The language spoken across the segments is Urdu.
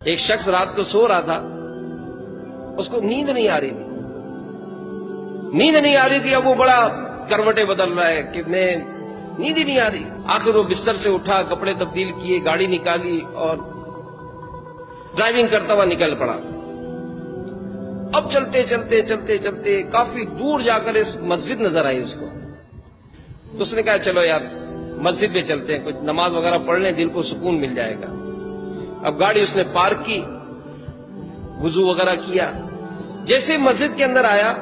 ایک شخص رات کو سو رہا تھا، اس کو نیند نہیں آ رہی تھی، اب وہ بڑا کروٹیں بدل رہا ہے کہ میں نیند ہی نہیں آ رہی۔ آخر وہ بستر سے اٹھا، کپڑے تبدیل کیے، گاڑی نکالی اور ڈرائیونگ کرتا ہوا نکل پڑا۔ اب چلتے کافی دور جا کر اس مسجد نظر آئی اس کو، تو اس نے کہا چلو یار مسجد میں چلتے ہیں، کچھ نماز وغیرہ پڑھ لیں، دل کو سکون مل جائے گا۔ اب گاڑی اس نے پارک کی، وضو وغیرہ کیا، جیسے مسجد کے اندر آیا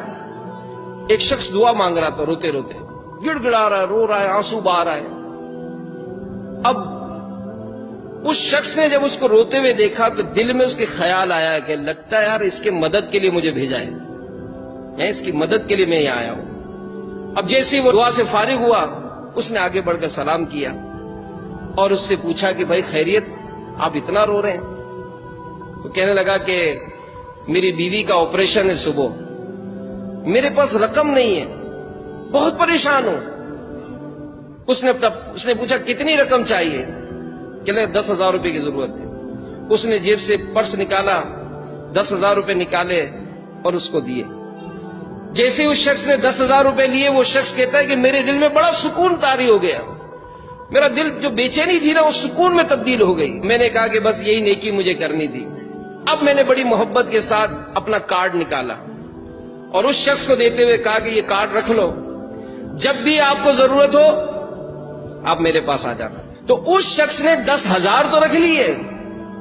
ایک شخص دعا مانگ رہا تھا، روتے روتے گڑ گڑا رہا ہے، رو رہا ہے، آنسو بہا رہا ہے۔ اب اس شخص نے جب اس کو روتے ہوئے دیکھا تو دل میں اس کے خیال آیا کہ لگتا ہے یار اس کے مدد کے لیے مجھے بھیجا ہے، یا اس کی مدد کے لیے میں یہاں آیا ہوں۔ اب جیسے وہ دعا سے فارغ ہوا، اس نے آگے بڑھ کر سلام کیا اور اس سے پوچھا کہ بھائی خیریت، آپ اتنا رو رہے ہیں؟ تو کہنے لگا کہ میری بیوی کا آپریشن ہے صبح، میرے پاس رقم نہیں ہے، بہت پریشان ہوں۔ اس نے پوچھا کتنی رقم چاہیے؟ کہ 10,000 روپے کی ضرورت ہے۔ اس نے جیب سے پرس نکالا، 10,000 روپے نکالے اور اس کو دیے۔ جیسے اس شخص نے 10,000 روپے لیے، وہ شخص کہتا ہے کہ میرے دل میں بڑا سکون طاری ہو گیا، میرا دل جو بے چینی تھی نا وہ سکون میں تبدیل ہو گئی۔ میں نے کہا کہ بس یہی نیکی مجھے کرنی تھی۔ اب میں نے بڑی محبت کے ساتھ اپنا کارڈ نکالا اور اس شخص کو دیتے ہوئے کہا کہ یہ کارڈ رکھ لو، جب بھی آپ کو ضرورت ہو آپ میرے پاس آ جانا۔ تو اس شخص نے 10,000 تو رکھ لیے،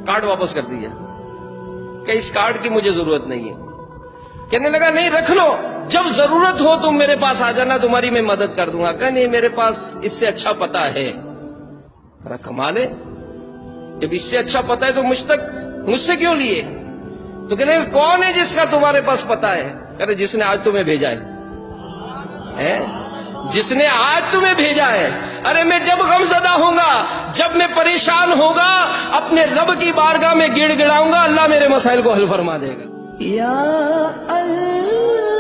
کارڈ واپس کر دیا کہ اس کارڈ کی مجھے ضرورت نہیں ہے۔ کہنے لگا نہیں رکھ لو، جب ضرورت ہو تم میرے پاس آ جانا، تمہاری میں مدد کر دوں گا۔ کہ نہیں میرے پاس اس سے اچھا پتہ ہے۔ کمال ہے، جب اس سے اچھا پتہ ہے تو مجھ سے کیوں لیے؟ تو کہنے لگا کون ہے جس کا تمہارے پاس پتہ ہے؟ کہتے جس نے آج تمہیں بھیجا ہے، جس نے آج تمہیں بھیجا ہے۔ ارے میں جب غم زدہ ہوں گا، جب میں پریشان ہوگا، اپنے رب کی بارگاہ میں گڑ گڑاؤں گا، اللہ میرے مسائل کو حل فرما دے گا۔ یا اللہ